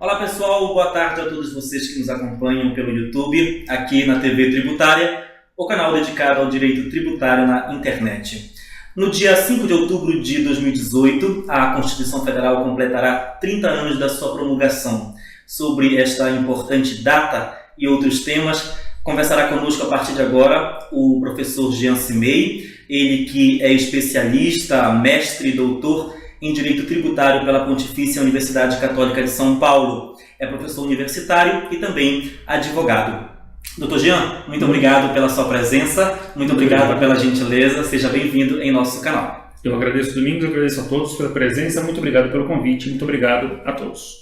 Olá pessoal, boa tarde a todos vocês que nos acompanham pelo YouTube, aqui na TV Tributária, o canal dedicado ao direito tributário na internet. No dia 5 de outubro de 2018, a Constituição Federal completará 30 anos da sua promulgação. Sobre esta importante data e outros temas, conversará conosco a partir de agora o professor Jean Cimei, ele que é especialista, mestre e doutor em Direito Tributário pela Pontifícia Universidade Católica de São Paulo. É professor universitário e também advogado. Doutor Jean, muito obrigado pela sua presença, muito obrigado pela gentileza, seja bem-vindo em nosso canal. Eu agradeço, Domingos, agradeço a todos pela presença, muito obrigado pelo convite, muito obrigado a todos.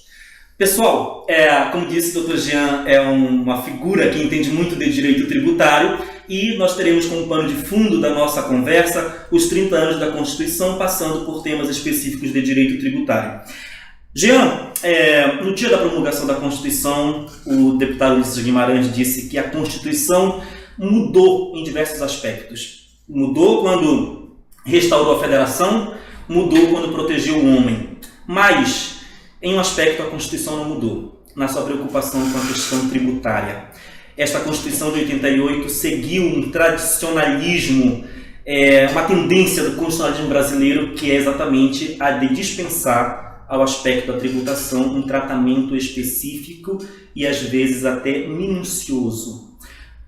Pessoal, como disse o Dr. Jean, é uma figura que entende muito de direito tributário e nós teremos como pano de fundo da nossa conversa os 30 anos da Constituição, passando por temas específicos de direito tributário. Jean, no dia da promulgação da Constituição, o deputado Ulisses Guimarães disse que a Constituição mudou em diversos aspectos. Mudou quando restaurou a federação, mudou quando protegeu o homem, mas em um aspecto, a Constituição não mudou, na sua preocupação com a questão tributária. Esta Constituição de 88 seguiu um tradicionalismo, uma tendência do constitucionalismo brasileiro, que é exatamente a de dispensar ao aspecto da tributação um tratamento específico e, às vezes, até minucioso.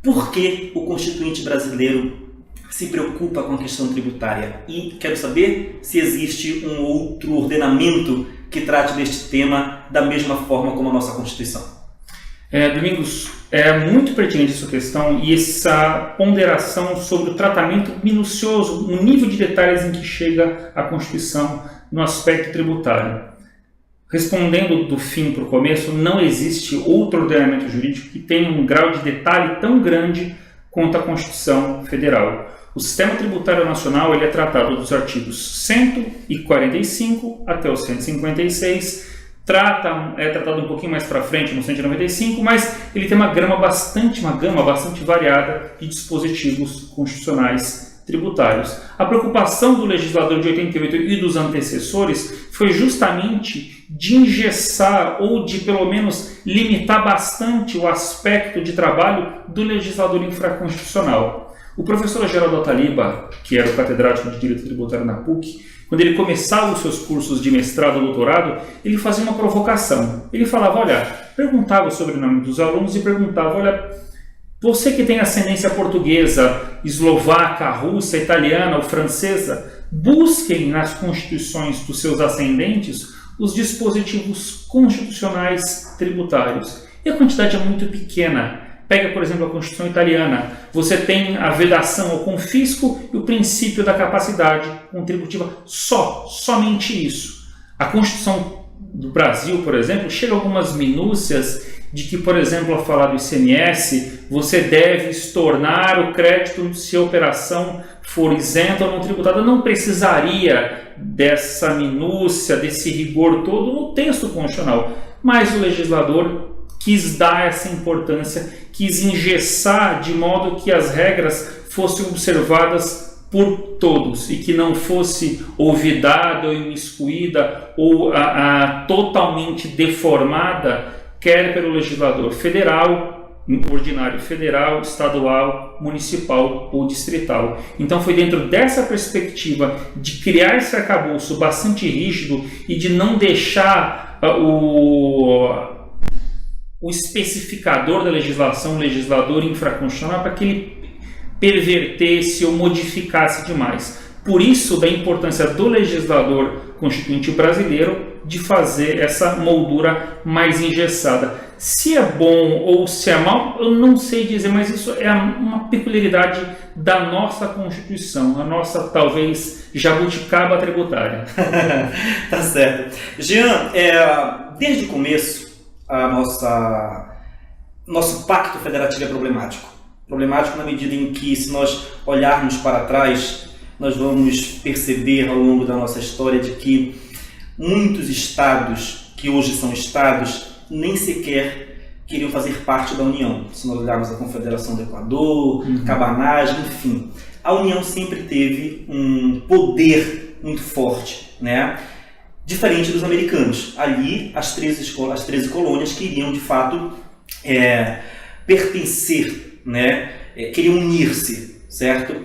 Por que o constituinte brasileiro se preocupa com a questão tributária? E quero saber se existe um outro ordenamento que trate deste tema da mesma forma como a nossa Constituição. Domingos, é muito pertinente essa questão e essa ponderação sobre o tratamento minucioso, o nível de detalhes em que chega a Constituição no aspecto tributário. Respondendo do fim para o começo, não existe outro ordenamento jurídico que tenha um grau de detalhe tão grande quanto a Constituição Federal. O Sistema Tributário Nacional ele é tratado dos artigos 145 até o 156, é tratado um pouquinho mais para frente no 195, mas ele tem uma gama bastante variada de dispositivos constitucionais tributários. A preocupação do legislador de 88 e dos antecessores foi justamente de engessar ou de pelo menos limitar bastante o aspecto de trabalho do legislador infraconstitucional. O professor Geraldo Ataliba, que era o catedrático de Direito Tributário na PUC, quando ele começava os seus cursos de mestrado ou doutorado, ele fazia uma provocação. Ele falava, perguntava o sobrenome dos alunos e perguntava, você que tem ascendência portuguesa, eslovaca, russa, italiana ou francesa, busquem nas constituições dos seus ascendentes os dispositivos constitucionais tributários. E a quantidade é muito pequena. Pega, por exemplo, a Constituição italiana. Você tem a vedação ao confisco e o princípio da capacidade contributiva. Somente isso. A Constituição do Brasil, por exemplo, chega a algumas minúcias de que, por exemplo, ao falar do ICMS, você deve estornar o crédito se a operação for isenta ou não tributada. Não precisaria dessa minúcia, desse rigor todo no texto constitucional. Mas o legislador quis dar essa importância, quis engessar de modo que as regras fossem observadas por todos e que não fosse olvidada ou imiscuída ou totalmente deformada, quer pelo legislador federal, ordinário federal, estadual, municipal ou distrital. Então foi dentro dessa perspectiva de criar esse arcabouço bastante rígido e de não deixar o especificador da legislação, o legislador infraconstitucional, para que ele pervertesse ou modificasse demais. Por isso, da importância do legislador constituinte brasileiro de fazer essa moldura mais engessada. Se é bom ou se é mal, eu não sei dizer, mas isso é uma peculiaridade da nossa Constituição, a nossa, talvez, jabuticaba tributária. Tá certo. Jean, desde o começo, nosso pacto federativo é problemático. Problemático na medida em que, se nós olharmos para trás, nós vamos perceber ao longo da nossa história de que muitos estados, que hoje são estados, nem sequer queriam fazer parte da União. Se nós olharmos a Confederação do Equador, Cabanagem, enfim. A União sempre teve um poder muito forte, né? diferente dos americanos. Ali, as 13 colônias queriam, de fato, pertencer, né? Queriam unir-se, certo?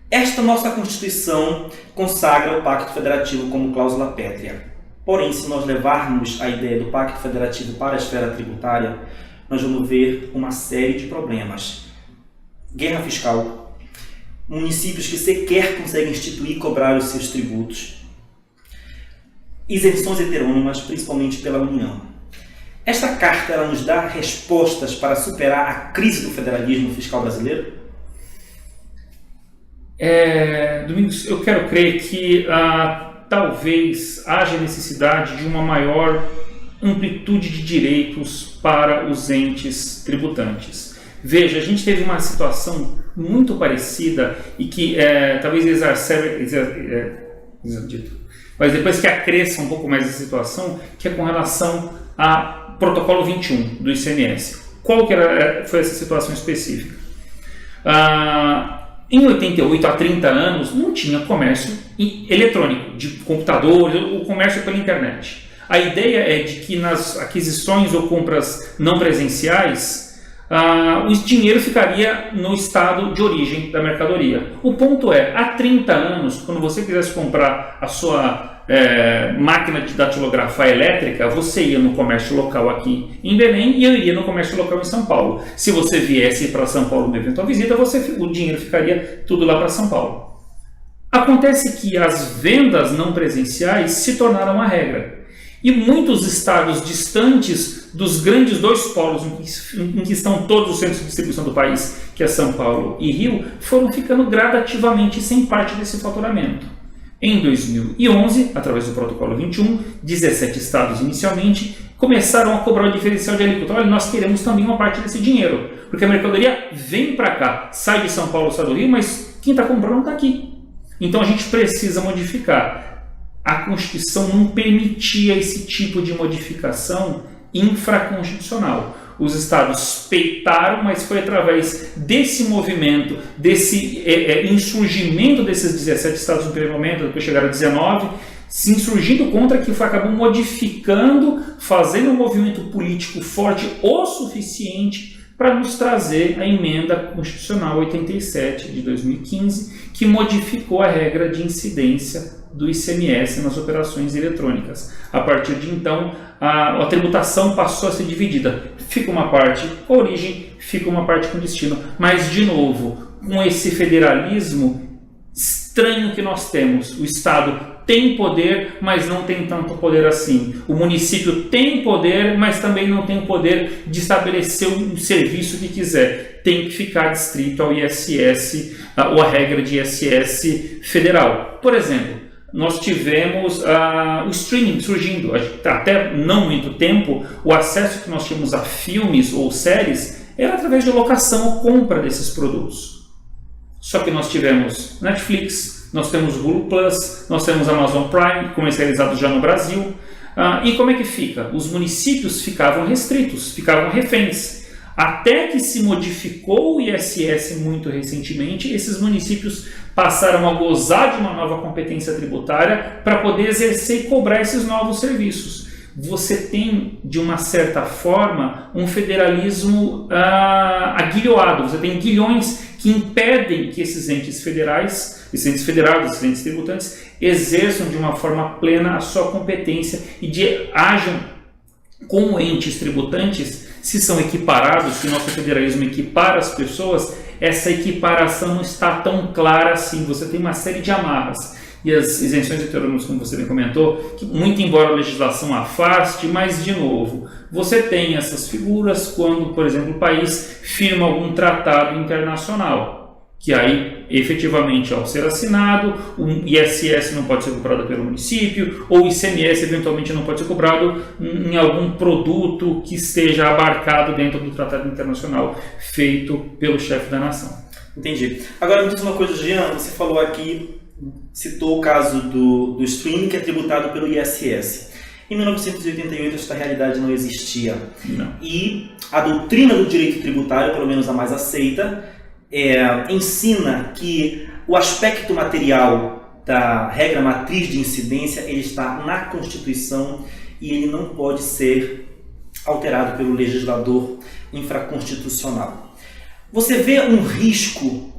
Esta nossa Constituição consagra o Pacto Federativo como cláusula pétrea. Porém, se nós levarmos a ideia do Pacto Federativo para a esfera tributária, nós vamos ver uma série de problemas. Guerra fiscal, municípios que sequer conseguem instituir e cobrar os seus tributos, isenções heterônomas, principalmente pela União. Esta carta ela nos dá respostas para superar a crise do federalismo fiscal brasileiro? Domingos, eu quero crer que talvez haja necessidade de uma maior amplitude de direitos para os entes tributantes. Veja, a gente teve uma situação muito parecida e que talvez mas depois que acresça um pouco mais a situação, que é com relação ao protocolo 21 do ICMS. Qual que foi essa situação específica? Em 88, há 30 anos, não tinha comércio eletrônico, de computadores, o comércio pela internet. A ideia é de que nas aquisições ou compras não presenciais, o dinheiro ficaria no estado de origem da mercadoria. O ponto é, há 30 anos, quando você quisesse comprar a sua máquina de datilografar elétrica, você ia no comércio local aqui em Belém e eu iria no comércio local em São Paulo. Se você viesse para São Paulo numa eventual visita, o dinheiro ficaria tudo lá para São Paulo. Acontece que as vendas não presenciais se tornaram a regra. E muitos estados distantes dos grandes dois polos em que estão todos os centros de distribuição do país, que é São Paulo e Rio, foram ficando gradativamente sem parte desse faturamento. Em 2011, através do protocolo 21, 17 estados inicialmente começaram a cobrar o diferencial de alíquota. Olha, nós queremos também uma parte desse dinheiro, porque a mercadoria vem para cá, sai de São Paulo, sai do Rio, mas quem está comprando está aqui. Então a gente precisa modificar. A Constituição não permitia esse tipo de modificação infraconstitucional. Os estados peitaram, mas foi através desse movimento, desse insurgimento desses 17 estados no primeiro momento, depois chegaram a 19, se insurgindo contra, que acabou modificando, fazendo um movimento político forte o suficiente para nos trazer a emenda constitucional 87 de 2015, que modificou a regra de incidência do ICMS nas operações eletrônicas. A partir de então, a tributação passou a ser dividida. Fica uma parte com origem, fica uma parte com destino. Mas, de novo, com esse federalismo estranho que nós temos, o Estado tem poder, mas não tem tanto poder assim. O município tem poder, mas também não tem o poder de estabelecer um serviço que quiser. Tem que ficar distrito ao ISS, ou a regra de ISS federal. Por exemplo, nós tivemos o streaming surgindo. Até não muito tempo, o acesso que nós tínhamos a filmes ou séries era através de locação ou compra desses produtos. Só que nós tivemos Netflix, nós temos Hulu Plus, nós temos Amazon Prime, comercializados já no Brasil. E como é que fica? Os municípios ficavam restritos, ficavam reféns. Até que se modificou o ISS muito recentemente, esses municípios passaram a gozar de uma nova competência tributária para poder exercer e cobrar esses novos serviços. Você tem, de uma certa forma, um federalismo aguilhoado. Você tem guilhões que impedem que esses entes federais, esses entes federados, esses entes tributantes, exerçam de uma forma plena a sua competência e ajam como entes tributantes. Se são equiparados, se o nosso federalismo equipara as pessoas, essa equiparação não está tão clara assim. Você tem uma série de amarras. E as isenções heterônomas, como você bem comentou, que muito embora a legislação afaste, mas, de novo, você tem essas figuras quando, por exemplo, o país firma algum tratado internacional, que aí, efetivamente, ao ser assinado, o ISS não pode ser cobrado pelo município, ou o ICMS, eventualmente, não pode ser cobrado em algum produto que esteja abarcado dentro do tratado internacional feito pelo chefe da nação. Entendi. Agora, me diz uma coisa, Jean, você falou aqui, citou o caso do streaming, que é tributado pelo ISS. Em 1988, esta realidade não existia. Não. E a doutrina do direito tributário, pelo menos a mais aceita, ensina que o aspecto material da regra matriz de incidência, ele está na Constituição e ele não pode ser alterado pelo legislador infraconstitucional. Você vê um risco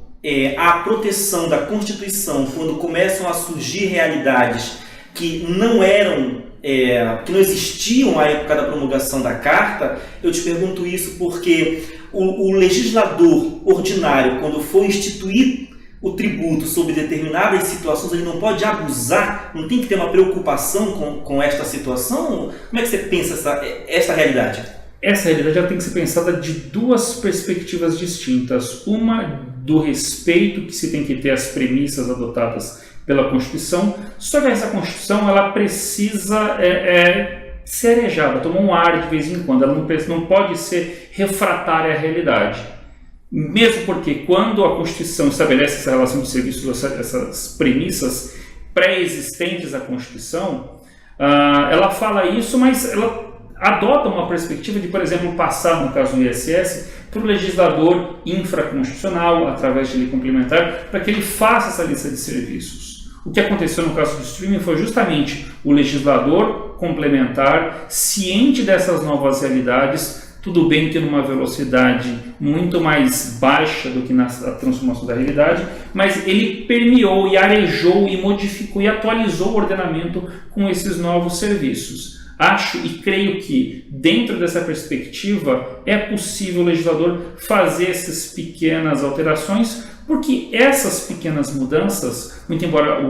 à proteção da Constituição quando começam a surgir realidades que não eram, que não existiam à época da promulgação da Carta? Eu te pergunto isso porque o legislador ordinário, quando for instituir o tributo sobre determinadas situações, ele não pode abusar, não tem que ter uma preocupação com esta situação? Como é que você pensa essa realidade? Essa realidade ela tem que ser pensada de duas perspectivas distintas. Uma do respeito que se tem que ter às premissas adotadas pela Constituição, só que essa Constituição ela precisa ser arejada, tomar um ar de vez em quando, ela não pode ser refratária à realidade. Mesmo porque quando a Constituição estabelece essa relação de serviços, essas premissas pré-existentes à Constituição, ela fala isso, mas ela adota uma perspectiva de, por exemplo, passar, no caso do ISS, para o legislador infraconstitucional, através de lei complementar, para que ele faça essa lista de serviços. O que aconteceu no caso do streaming foi justamente o legislador complementar, ciente dessas novas realidades. Tudo bem que numa velocidade muito mais baixa do que na transformação da realidade, mas ele permeou e arejou e modificou e atualizou o ordenamento com esses novos serviços. Acho e creio que, dentro dessa perspectiva, é possível o legislador fazer essas pequenas alterações, porque essas pequenas mudanças, muito embora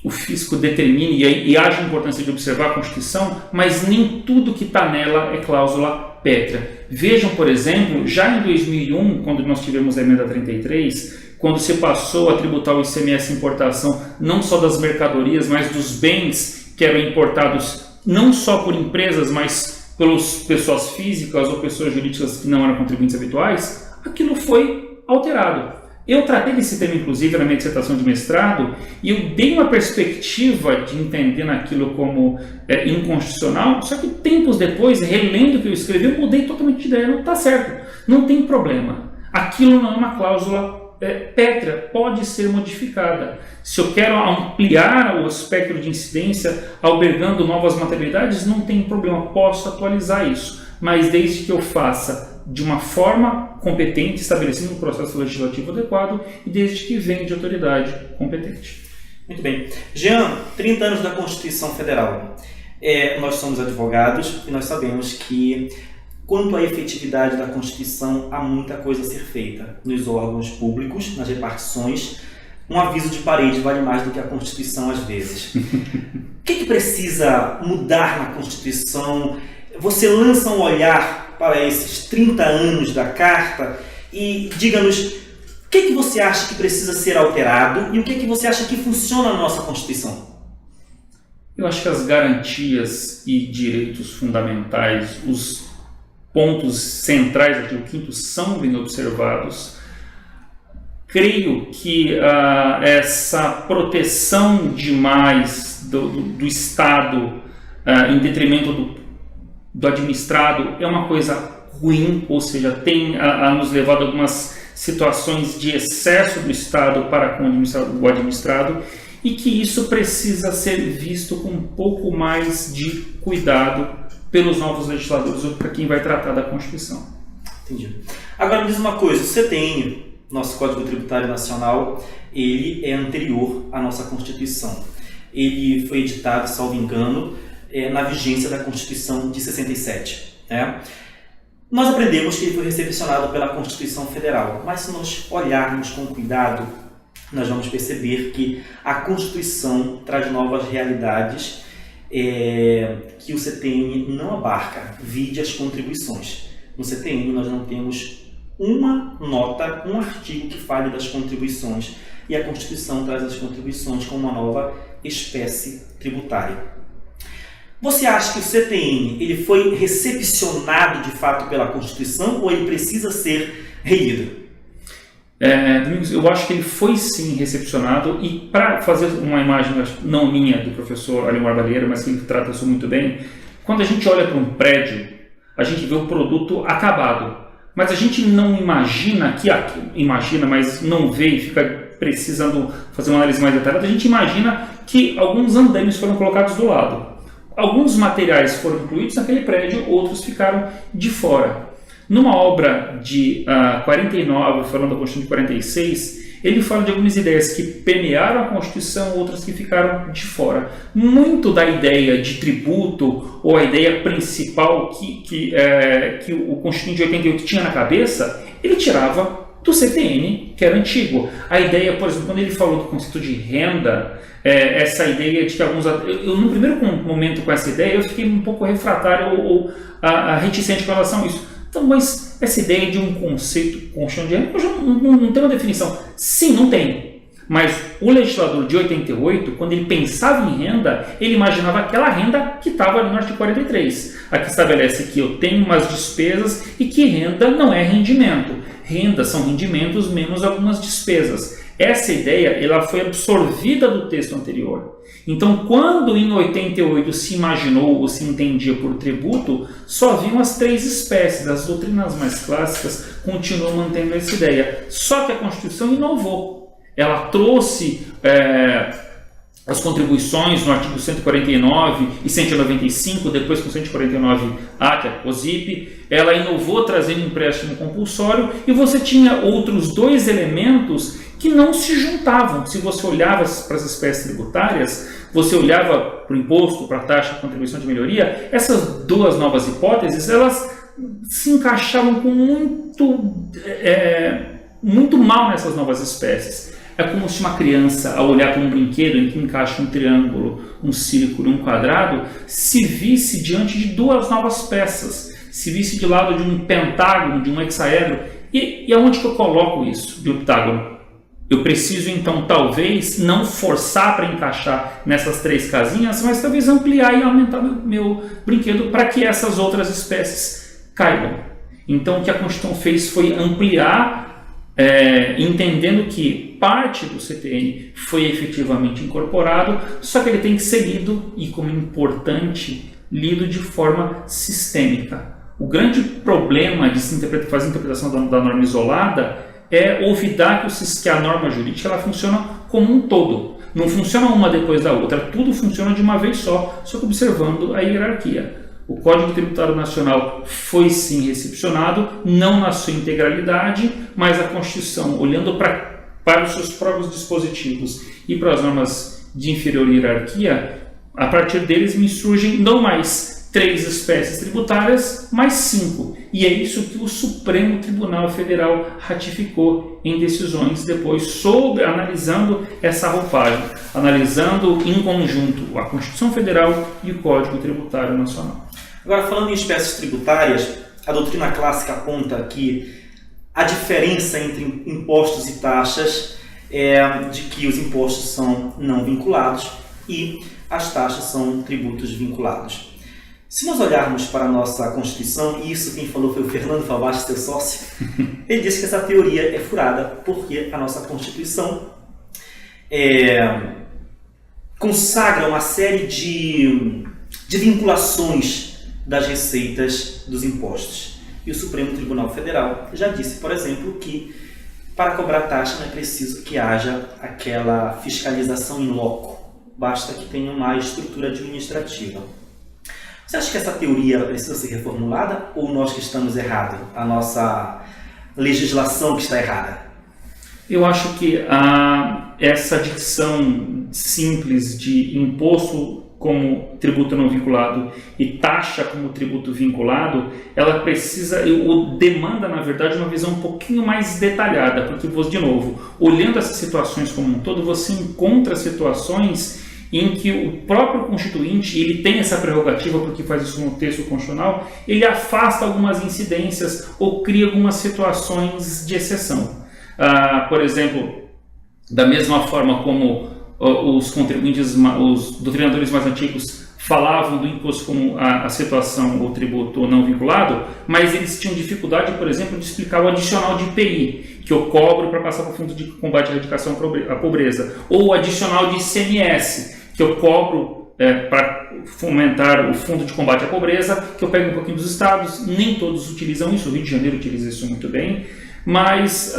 o fisco determine e haja importância de observar a Constituição, mas nem tudo que está nela é cláusula pétrea. Vejam, por exemplo, já em 2001, quando nós tivemos a emenda 33, quando se passou a tributar o ICMS importação não só das mercadorias, mas dos bens que eram importados não só por empresas, mas pelas pessoas físicas ou pessoas jurídicas que não eram contribuintes habituais, aquilo foi alterado. Eu tratei desse tema, inclusive, na minha dissertação de mestrado, e eu dei uma perspectiva de entender naquilo como inconstitucional, só que tempos depois, relendo o que eu escrevi, eu mudei totalmente de ideia. Não está certo, não tem problema. Aquilo não é uma cláusula pétrea, pode ser modificada. Se eu quero ampliar o espectro de incidência, albergando novas materialidades, não tem problema, posso atualizar isso, mas desde que eu faça de uma forma competente, estabelecendo um processo legislativo adequado e desde que venha de autoridade competente. Muito bem. Jean, 30 anos da Constituição Federal. Nós somos advogados e nós sabemos que, quanto à efetividade da Constituição, há muita coisa a ser feita nos órgãos públicos, nas repartições. Um aviso de parede vale mais do que a Constituição às vezes. O que precisa mudar na Constituição? Você lança um olhar para esses 30 anos da Carta e diga-nos o que você acha que precisa ser alterado e o que você acha que funciona na nossa Constituição? Eu acho que as garantias e direitos fundamentais, os pontos centrais do artigo 5º são bem observados. Creio que essa proteção demais do Estado em detrimento do administrado é uma coisa ruim, ou seja, tem nos levado a algumas situações de excesso do Estado para com o administrado, e que isso precisa ser visto com um pouco mais de cuidado pelos novos legisladores ou para quem vai tratar da Constituição. Entendi. Agora me diz uma coisa, o CTN, nosso Código Tributário Nacional, ele é anterior à nossa Constituição. Ele foi editado, salvo engano, na vigência da Constituição de 67. Nós aprendemos que ele foi recepcionado pela Constituição Federal, mas se nós olharmos com cuidado, nós vamos perceber que a Constituição traz novas realidades que o CTN não abarca, vide as contribuições. No CTN nós não temos uma nota, um artigo que fale das contribuições, e a Constituição traz as contribuições como uma nova espécie tributária. Você acha que o CTN ele foi recepcionado de fato pela Constituição ou ele precisa ser relido? Eu acho que ele foi sim recepcionado, e para fazer uma imagem não minha, do professor Alimar Baleiro, mas que ele trata isso muito bem, quando a gente olha para um prédio, a gente vê o produto acabado, mas a gente não imagina, imagina, mas não vê e fica precisando fazer uma análise mais detalhada, a gente imagina que alguns andaimes foram colocados do lado. Alguns materiais foram incluídos naquele prédio, outros ficaram de fora. Numa obra de 49, falando da Constituição de 46, ele fala de algumas ideias que permearam a Constituição, outras que ficaram de fora. Muito da ideia de tributo, ou a ideia principal que o Constituinte de 88 tinha na cabeça, ele tirava do CTN, que era antigo. A ideia, por exemplo, quando ele falou do conceito de renda, essa ideia de que alguns... Eu, no primeiro momento com essa ideia, eu fiquei um pouco refratário ou reticente com relação a isso. Então, mas essa ideia de um conceito constitucional de renda não tem uma definição. Sim, não tem. Mas o legislador de 88, quando ele pensava em renda, ele imaginava aquela renda que estava ali no artigo 43. Aqui estabelece que eu tenho umas despesas e que renda não é rendimento. Renda são rendimentos menos algumas despesas. Essa ideia ela foi absorvida do texto anterior. Então, quando em 88 se imaginou ou se entendia por tributo, só haviam as 3 espécies. As doutrinas mais clássicas continuam mantendo essa ideia. Só que a Constituição inovou. Ela trouxe as contribuições no artigo 149 e 195, depois com 149A, que é a COSIP, ela inovou trazendo empréstimo compulsório e você tinha outros 2 elementos que não se juntavam. Se você olhava para as espécies tributárias, você olhava para o imposto, para a taxa, para a contribuição de melhoria, essas 2 novas hipóteses, elas se encaixavam com muito mal nessas novas espécies. É como se uma criança, ao olhar para um brinquedo em que encaixa um triângulo, um círculo e um quadrado, se visse diante de 2 novas peças, se visse de lado de um pentágono, de um hexaedro. E aonde que eu coloco isso, de octágono? Eu preciso, então, talvez, não forçar para encaixar nessas 3 casinhas, mas talvez ampliar e aumentar meu brinquedo para que essas outras espécies caibam. Então, o que a Constituição fez foi ampliar, entendendo que parte do CTN foi efetivamente incorporado, só que ele tem que ser lido, e como importante, lido de forma sistêmica. O grande problema de se fazer a interpretação da norma isolada é olvidar que a norma jurídica ela funciona como um todo. Não funciona uma depois da outra, tudo funciona de uma vez só que observando a hierarquia. O Código Tributário Nacional foi sim recepcionado, não na sua integralidade, mas a Constituição, olhando para os seus próprios dispositivos e para as normas de inferior hierarquia, a partir deles me surgem não mais 3 espécies tributárias, mas 5. E é isso que o Supremo Tribunal Federal ratificou em decisões depois, analisando essa roupagem, analisando em conjunto a Constituição Federal e o Código Tributário Nacional. Agora, falando em espécies tributárias, a doutrina clássica aponta que a diferença entre impostos e taxas é de que os impostos são não vinculados e as taxas são tributos vinculados. Se nós olharmos para a nossa Constituição, e isso quem falou foi o Fernando Favache, seu sócio, ele disse que essa teoria é furada porque a nossa Constituição consagra uma série de vinculações das receitas dos impostos. E o Supremo Tribunal Federal já disse, por exemplo, que para cobrar taxa não é preciso que haja aquela fiscalização in loco, basta que tenha uma estrutura administrativa. Você acha que essa teoria precisa ser reformulada ou nós que estamos errados? A nossa legislação que está errada? Eu acho que essa dicção simples de imposto como tributo não vinculado e taxa como tributo vinculado, ela demanda, na verdade, uma visão um pouquinho mais detalhada, porque, de novo, olhando essas situações como um todo, você encontra situações em que o próprio Constituinte, ele tem essa prerrogativa, porque faz isso no texto constitucional, ele afasta algumas incidências ou cria algumas situações de exceção. Por exemplo, da mesma forma como os contribuintes, os doutrinadores mais antigos falavam do imposto como a situação ou tributo não vinculado, mas eles tinham dificuldade, por exemplo, de explicar o adicional de IPI, que eu cobro para passar para o Fundo de Combate à Erradicação à Pobreza, ou o adicional de ICMS, que eu cobro para fomentar o Fundo de Combate à Pobreza, que eu pego um pouquinho dos estados, nem todos utilizam isso, o Rio de Janeiro utiliza isso muito bem, mas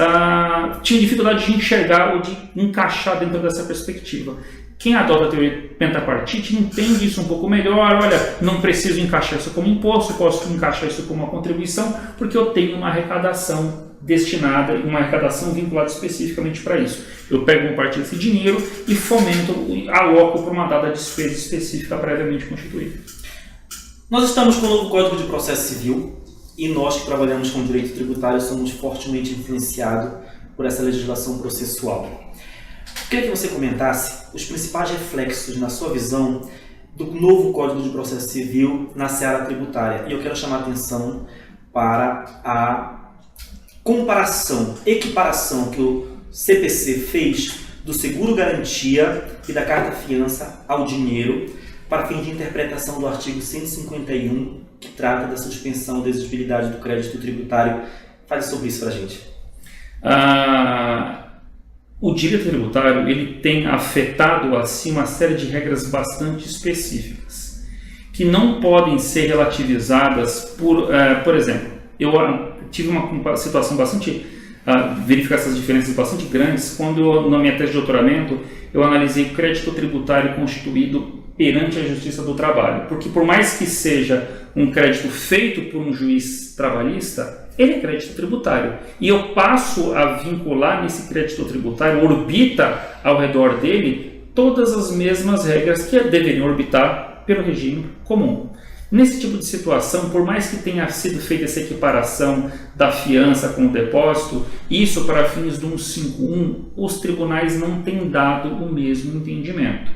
tinha dificuldade de enxergar ou de encaixar dentro dessa perspectiva. Quem adota a teoria pentapartite entende isso um pouco melhor. Olha, não preciso encaixar isso como imposto, eu posso encaixar isso como uma contribuição, porque eu tenho uma arrecadação destinada, uma arrecadação vinculada especificamente para isso. Eu pego uma parte desse dinheiro e fomento, aloco para uma dada despesa específica previamente constituída. Nós estamos com o novo Código de Processo Civil e nós que trabalhamos com direito tributário somos fortemente influenciados por essa legislação processual. Eu queria que você comentasse os principais reflexos, na sua visão, do novo Código de Processo Civil na seara tributária. E eu quero chamar a atenção para a comparação, equiparação que o CPC fez do seguro-garantia e da carta-fiança ao dinheiro para fim de interpretação do artigo 151, que trata da suspensão da exigibilidade do crédito tributário. Fale sobre isso para a gente. O direito tributário ele tem afetado assim uma série de regras bastante específicas que não podem ser relativizadas por exemplo, eu tive uma situação bastante verificar essas diferenças bastante grandes quando na minha tese de doutoramento eu analisei o crédito tributário constituído perante a Justiça do Trabalho, porque por mais que seja um crédito feito por um juiz trabalhista, ele é crédito tributário. E eu passo a vincular nesse crédito tributário, orbita ao redor dele, todas as mesmas regras que deveriam orbitar pelo regime comum. Nesse tipo de situação, por mais que tenha sido feita essa equiparação da fiança com o depósito, isso para fins do 151, os tribunais não têm dado o mesmo entendimento.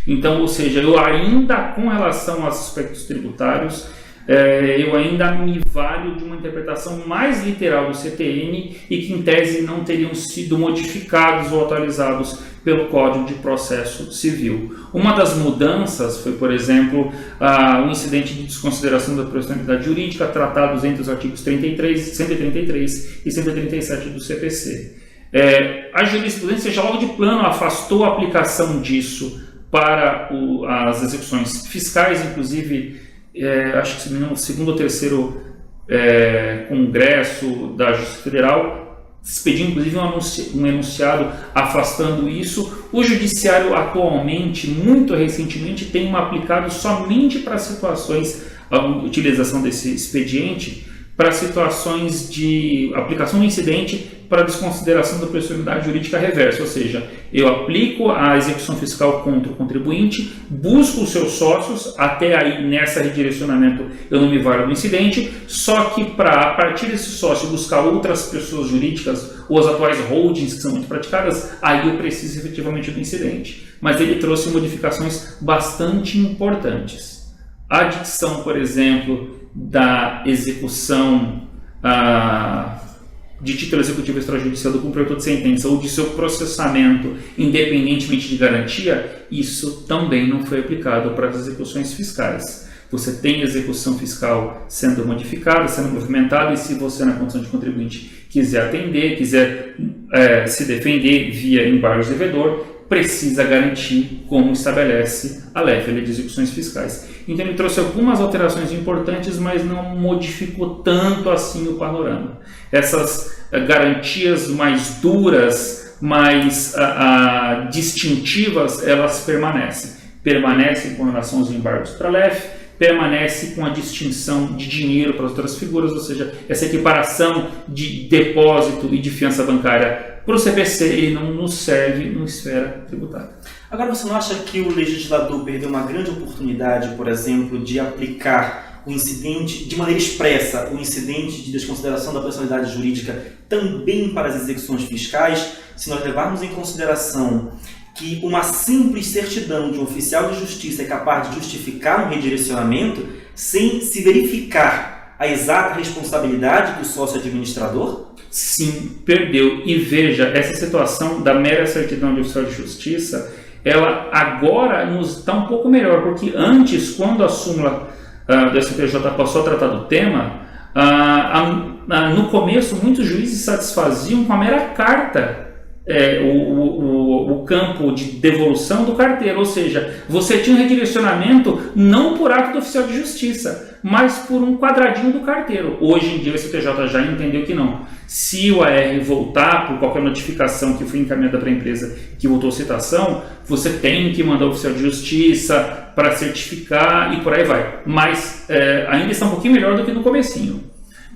Então, ou seja, eu ainda, com relação aos aspectos tributários, eu ainda me valho de uma interpretação mais literal do CTN e que, em tese, não teriam sido modificados ou atualizados pelo Código de Processo Civil. Uma das mudanças foi, por exemplo, o incidente de desconsideração da personalidade jurídica, tratados entre os artigos 133 e 137 do CPC. A jurisprudência já logo de plano afastou a aplicação disso para as execuções fiscais, inclusive, acho que se não me engano, o segundo ou terceiro Congresso da Justiça Federal expediu inclusive um enunciado afastando isso. O Judiciário atualmente, muito recentemente, tem aplicado somente para situações, a utilização desse expediente, para situações de aplicação do incidente para desconsideração da personalidade jurídica reversa, ou seja, eu aplico a execução fiscal contra o contribuinte, busco os seus sócios, até aí nessa redirecionamento eu não me valho do incidente, só que para a partir desse sócio buscar outras pessoas jurídicas ou as atuais holdings que são muito praticadas, aí eu preciso efetivamente do incidente. Mas ele trouxe modificações bastante importantes. A adição, por exemplo, da execução de título executivo extrajudicial do cumprimento de sentença ou de seu processamento independentemente de garantia, isso também não foi aplicado para as execuções fiscais. Você tem execução fiscal sendo modificada, sendo movimentada, e se você, na condição de contribuinte, quiser atender, quiser se defender via embargo de devedor, precisa garantir como estabelece a lei de execuções fiscais. Então ele trouxe algumas alterações importantes, mas não modificou tanto assim o panorama. Essas garantias mais duras, mais distintivas, elas permanecem com relação aos embargos para a LEF, permanece com a distinção de dinheiro para as outras figuras, ou seja, essa equiparação de depósito e de fiança bancária para o CPC, ele não nos serve na esfera tributária. Agora, você não acha que o legislador perdeu uma grande oportunidade, por exemplo, de aplicar o incidente, de maneira expressa, o incidente de desconsideração da personalidade jurídica também para as execuções fiscais, se nós levarmos em consideração que uma simples certidão de um oficial de justiça é capaz de justificar um redirecionamento sem se verificar a exata responsabilidade do sócio administrador? Sim, perdeu. E veja, essa situação da mera certidão de oficial de justiça, ela agora nos está um pouco melhor, porque antes, quando a súmula do STJ passou a tratar do tema, no começo muitos juízes satisfaziam com a mera carta o campo de devolução do carteiro, ou seja, você tinha um redirecionamento não por ato do oficial de justiça, mas por um quadradinho do carteiro. Hoje em dia o STJ já entendeu que não. Se o AR voltar por qualquer notificação que foi encaminhada para a empresa que voltou citação, você tem que mandar o oficial de justiça para certificar e por aí vai. Mas ainda está um pouquinho melhor do que no comecinho.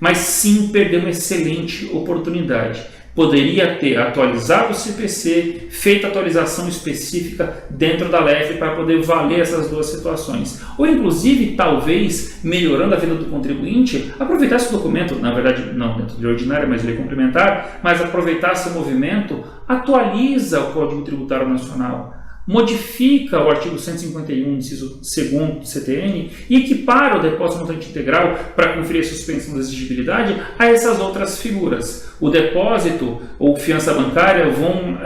Mas sim, perdeu uma excelente oportunidade. Poderia ter atualizado o CPC, feito atualização específica dentro da LEF para poder valer essas duas situações. Ou inclusive, talvez, melhorando a vida do contribuinte, aproveitar esse documento, na verdade não dentro de ordinária, mas lei complementar, mas aproveitar esse movimento, atualiza o Código Tributário Nacional, modifica o artigo 151, inciso 2º do CTN e equipara o depósito montante integral para conferir a suspensão da exigibilidade a essas outras figuras. O depósito ou fiança bancária vão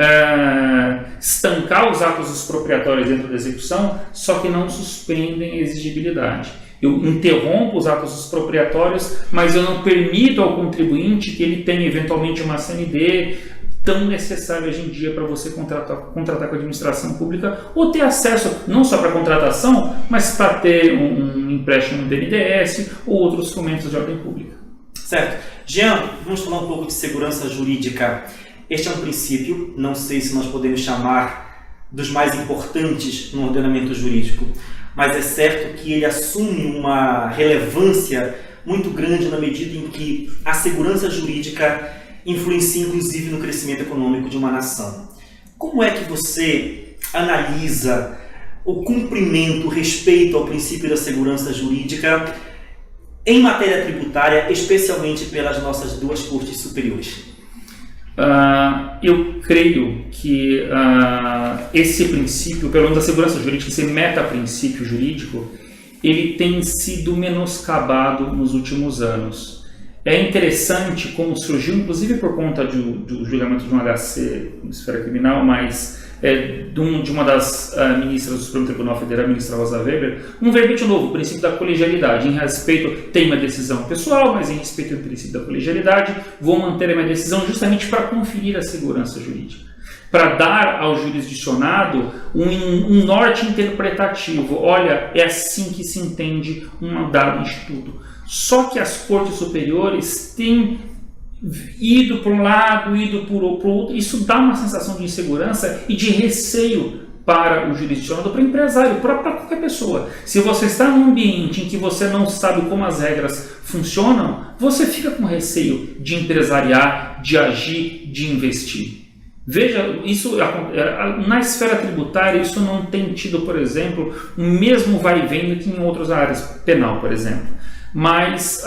estancar os atos expropriatórios dentro da execução, só que não suspendem a exigibilidade. Eu interrompo os atos expropriatórios, mas eu não permito ao contribuinte que ele tenha eventualmente uma CND tão necessário hoje em dia para você contratar com a administração pública ou ter acesso não só para contratação, mas para ter um empréstimo do BNDES ou outros documentos de ordem pública. Certo. Jean, vamos falar um pouco de segurança jurídica. Este é um princípio, não sei se nós podemos chamar dos mais importantes no ordenamento jurídico, mas é certo que ele assume uma relevância muito grande na medida em que a segurança jurídica influencia inclusive no crescimento econômico de uma nação. Como é que você analisa o cumprimento, o respeito ao princípio da segurança jurídica em matéria tributária, especialmente pelas nossas duas cortes superiores? Eu creio que esse princípio, pelo menos a segurança jurídica, esse meta-princípio jurídico, ele tem sido menoscabado nos últimos anos. É interessante como surgiu, inclusive por conta do julgamento de um HC em esfera criminal, mas de uma das ministras do Supremo Tribunal Federal, a ministra Rosa Weber, um verbete novo, o princípio da colegialidade. Em respeito, tem uma decisão pessoal, mas em respeito ao princípio da colegialidade, vou manter a minha decisão justamente para conferir a segurança jurídica, para dar ao jurisdicionado um norte interpretativo. Olha, é assim que se entende um dado instituto. Só que as cortes superiores têm ido para um lado, ido para o outro. Isso dá uma sensação de insegurança e de receio para o jurisdicionado, para o empresário, para qualquer pessoa. Se você está num ambiente em que você não sabe como as regras funcionam, você fica com receio de empresariar, de agir, de investir. Veja, isso na esfera tributária, isso não tem tido, por exemplo, o mesmo vai e vem que em outras áreas, penal, por exemplo. Mas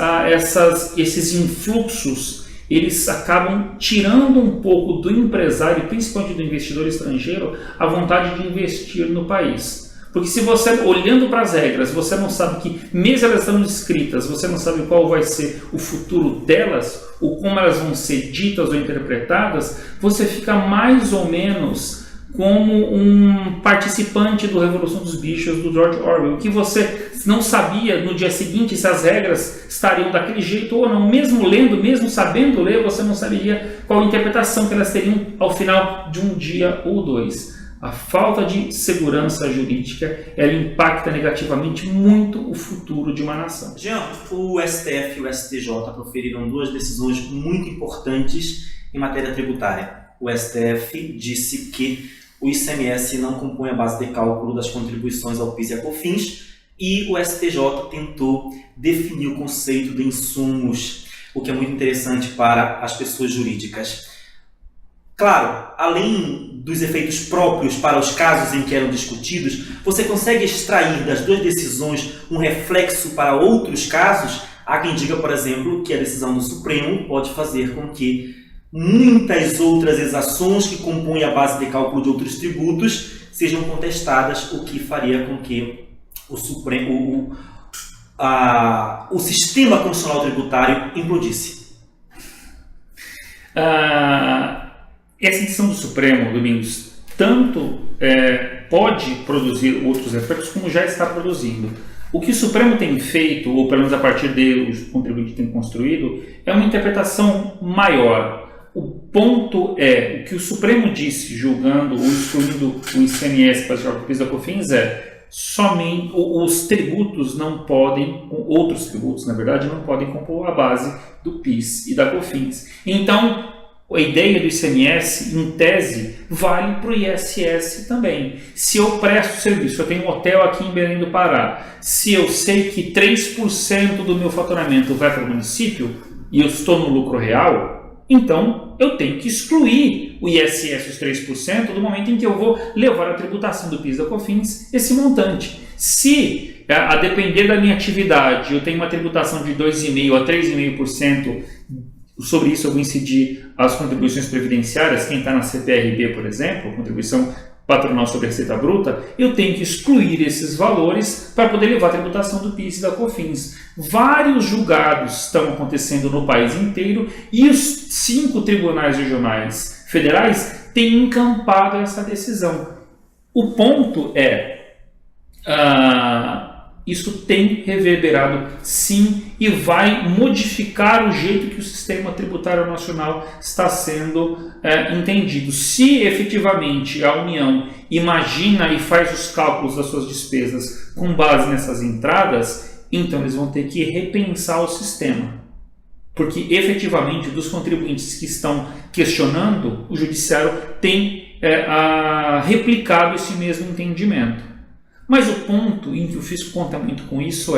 esses influxos, eles acabam tirando um pouco do empresário, principalmente do investidor estrangeiro, a vontade de investir no país. Porque se você, olhando para as regras, você não sabe que, mesmo elas estando escritas, você não sabe qual vai ser o futuro delas, ou como elas vão ser ditas ou interpretadas, você fica mais ou menos como um participante do Revolução dos Bichos do George Orwell, que você não sabia no dia seguinte se as regras estariam daquele jeito ou não. Mesmo lendo, mesmo sabendo ler, você não saberia qual interpretação que elas teriam ao final de um dia ou dois. A falta de segurança jurídica, ela impacta negativamente muito o futuro de uma nação. Jean, o STF e o STJ proferiram duas decisões muito importantes em matéria tributária. O STF disse que o ICMS não compõe a base de cálculo das contribuições ao PIS e a COFINS, e o STJ tentou definir o conceito de insumos, o que é muito interessante para as pessoas jurídicas. Claro, além dos efeitos próprios para os casos em que eram discutidos, você consegue extrair das duas decisões um reflexo para outros casos? Há quem diga, por exemplo, que a decisão do Supremo pode fazer com que muitas outras exações que compõem a base de cálculo de outros tributos sejam contestadas, o que faria com que o sistema constitucional tributário implodisse. Essa decisão do Supremo, Domingos, tanto pode produzir outros efeitos como já está produzindo. O que o Supremo tem feito, ou pelo menos a partir de os contribuintes têm construído, é uma interpretação maior. O ponto é, o que o Supremo disse, julgando ou excluindo o ICMS para o PIS da COFINS somente os tributos não podem, outros tributos na verdade, não podem compor a base do PIS e da COFINS. Então, a ideia do ICMS, em tese, vale para o ISS também. Se eu presto serviço, eu tenho um hotel aqui em Belém do Pará, se eu sei que 3% do meu faturamento vai para o município e eu estou no lucro real, então eu tenho que excluir o ISS, os 3%, do momento em que eu vou levar a tributação do PIS e da COFINS esse montante. Se, a depender da minha atividade, eu tenho uma tributação de 2,5% a 3,5%, sobre isso eu vou incidir as contribuições previdenciárias, quem está na CPRB, por exemplo, contribuição patronal sobre a receita bruta, eu tenho que excluir esses valores para poder levar a tributação do PIS e da COFINS. Vários julgados estão acontecendo no país inteiro e os 5 tribunais regionais federais têm encampado essa decisão. O ponto é, isso tem reverberado sim e vai modificar o jeito que o sistema tributário nacional está sendo entendido. Se efetivamente a União imagina e faz os cálculos das suas despesas com base nessas entradas, então eles vão ter que repensar o sistema. Porque efetivamente dos contribuintes que estão questionando, o judiciário tem replicado esse mesmo entendimento. Mas o ponto em que o fisco conta muito com isso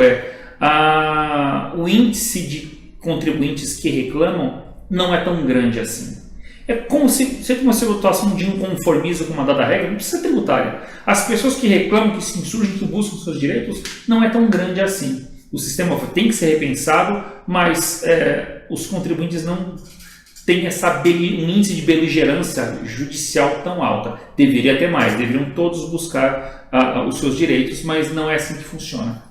o índice de contribuintes que reclamam não é tão grande assim. É como se você tem uma situação de inconformismo com uma dada regra, não precisa ser tributária. As pessoas que reclamam, que se insurgem, que buscam seus direitos, não é tão grande assim. O sistema tem que ser repensado, mas os contribuintes não têm um índice de beligerância judicial tão alta. Deveria ter mais, deveriam todos buscar os seus direitos, mas não é assim que funciona.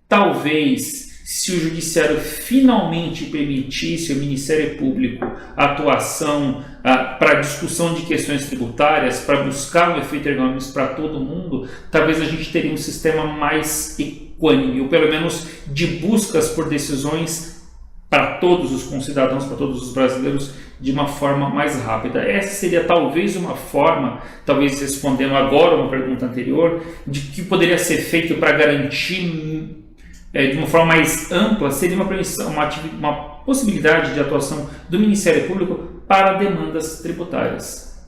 Talvez, se o judiciário finalmente permitisse ao Ministério Público a atuação para discussão de questões tributárias, para buscar um efeito ergonômico para todo mundo, talvez a gente teria um sistema mais equânime, ou pelo menos de buscas por decisões para todos os concidadãos, para todos os brasileiros, de uma forma mais rápida. Essa seria talvez uma forma, talvez respondendo agora uma pergunta anterior, de que poderia ser feito para garantir de uma forma mais ampla, seria uma possibilidade de atuação do Ministério Público para demandas tributárias.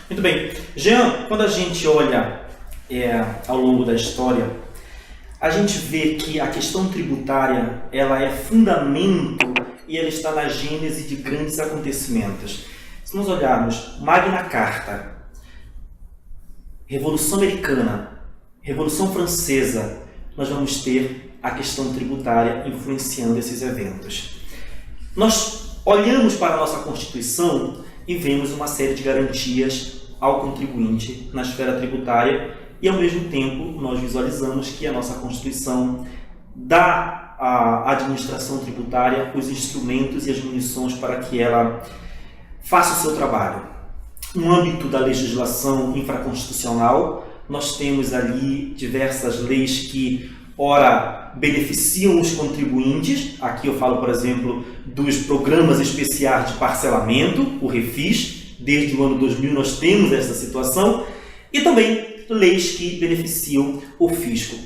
Muito bem. Jean, quando a gente olha ao longo da história, a gente vê que a questão tributária ela é fundamento e ela está na gênese de grandes acontecimentos. Se nós olharmos Magna Carta, Revolução Americana, Revolução Francesa, nós vamos ter a questão tributária influenciando esses eventos. Nós olhamos para a nossa Constituição e vemos uma série de garantias ao contribuinte na esfera tributária e, ao mesmo tempo, nós visualizamos que a nossa Constituição dá à administração tributária os instrumentos e as munições para que ela faça o seu trabalho. No âmbito da legislação infraconstitucional, nós temos ali diversas leis que, ora, beneficiam os contribuintes. Aqui eu falo, por exemplo, dos programas especiais de parcelamento, o Refis. Desde o ano 2000 nós temos essa situação. E também leis que beneficiam o fisco.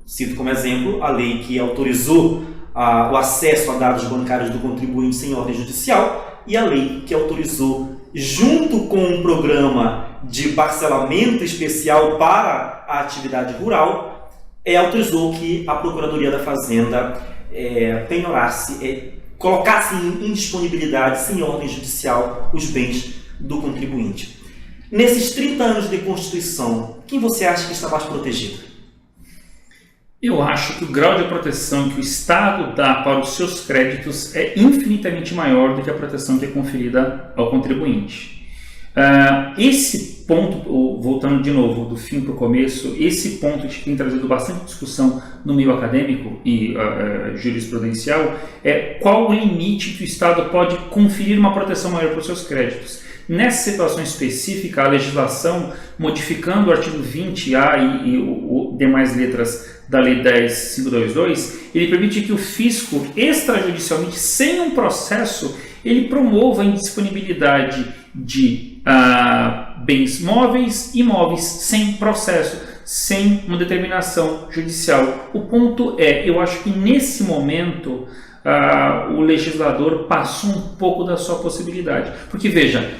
Cito como exemplo a lei que autorizou o acesso a dados bancários do contribuinte sem ordem judicial e a lei que autorizou, junto com um programa de parcelamento especial para a atividade rural, autorizou que a Procuradoria da Fazenda penhorasse, colocasse em indisponibilidade, sem ordem judicial, os bens do contribuinte. Nesses 30 anos de Constituição, quem você acha que está mais protegido? Eu acho que o grau de proteção que o Estado dá para os seus créditos é infinitamente maior do que a proteção que é conferida ao contribuinte. Esse ponto, voltando de novo do fim para o começo, esse ponto que tem trazido bastante discussão no meio acadêmico e jurisprudencial é qual o limite que o Estado pode conferir uma proteção maior para os seus créditos. Nessa situação específica, a legislação, modificando o artigo 20A e demais letras da Lei 10.522, ele permite que o fisco, extrajudicialmente, sem um processo, ele promova a indisponibilidade de bens móveis e imóveis sem processo, sem uma determinação judicial. O ponto é, eu acho que nesse momento o legislador passou um pouco da sua possibilidade. Porque veja,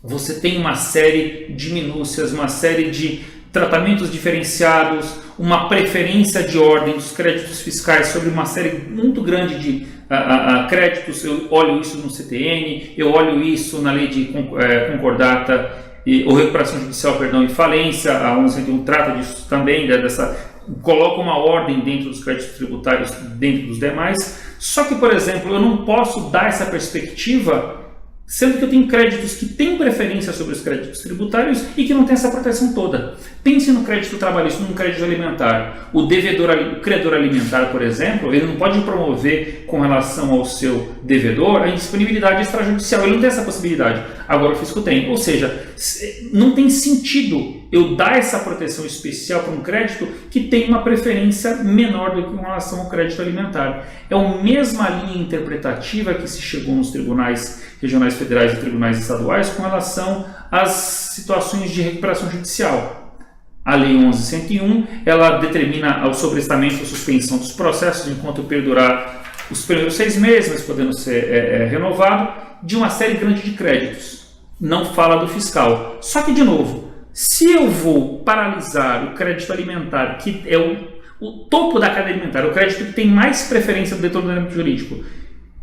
você tem uma série de minúcias, uma série de tratamentos diferenciados, uma preferência de ordem dos créditos fiscais sobre uma série muito grande de créditos. Eu olho isso no CTN, eu olho isso na lei de concordata ou recuperação judicial, perdão, e falência. A 1101 trata disso também, coloca uma ordem dentro dos créditos tributários, dentro dos demais. Só que, por exemplo, eu não posso dar essa perspectiva, sendo que eu tenho créditos que têm preferência sobre os créditos tributários e que não têm essa proteção toda. Pense no crédito trabalhista, no crédito alimentar. O credor alimentar, por exemplo, ele não pode promover com relação ao seu devedor a indisponibilidade extrajudicial. Ele não tem essa possibilidade. Agora o fisco tem. Ou seja, não tem sentido eu dar essa proteção especial para um crédito que tem uma preferência menor do que com relação ao crédito alimentar. É a mesma linha interpretativa que se chegou nos tribunais regionais federais e tribunais estaduais com relação às situações de recuperação judicial. A Lei 11.101, ela determina o sobrestamento ou suspensão dos processos enquanto perdurar os primeiros 6 meses, mas podendo ser renovado, de uma série grande de créditos. Não fala do fiscal. Só que, de novo, se eu vou paralisar o crédito alimentar, que é o topo da cadeia alimentar, o crédito que tem mais preferência do determinamento jurídico,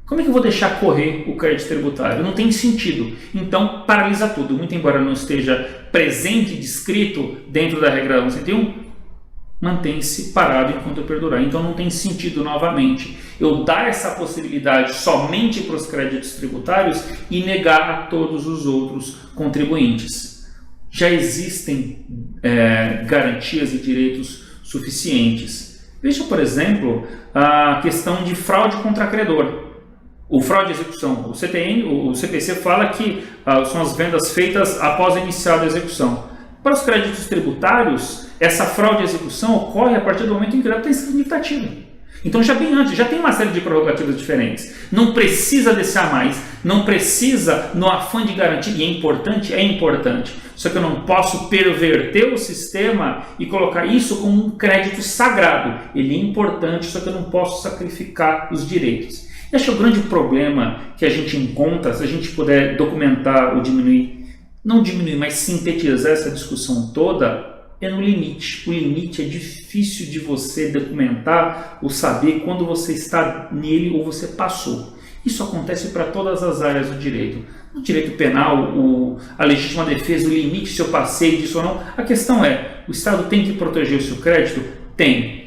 como é que eu vou deixar correr o crédito tributário? Não tem sentido. Então, paralisa tudo. Muito embora não esteja presente e descrito dentro da regra 11.101, mantém-se parado enquanto perdurar. Então, não tem sentido, novamente, eu dar essa possibilidade somente para os créditos tributários e negar a todos os outros contribuintes. Já existem garantias e direitos suficientes. Veja, por exemplo, a questão de fraude contra credor. O fraude de execução, o CTN, o CPC fala que são as vendas feitas após a iniciar a execução. Para os créditos tributários, essa fraude de execução ocorre a partir do momento em que o crédito está significativo. Então já bem antes, já tem uma série de prerrogativas diferentes. Não precisa descer a mais, não precisa no afã de garantir, e é importante. Só que eu não posso perverter o sistema e colocar isso como um crédito sagrado. Ele é importante, só que eu não posso sacrificar os direitos. E acho que o grande problema que a gente encontra, se a gente puder documentar ou diminuir, não diminuir, mas sintetizar essa discussão toda, é no limite. O limite é difícil de você documentar ou saber quando você está nele ou você passou. Isso acontece para todas as áreas do direito. No direito penal, a legítima defesa, o limite se eu passei disso ou não. A questão é, o Estado tem que proteger o seu crédito? Tem.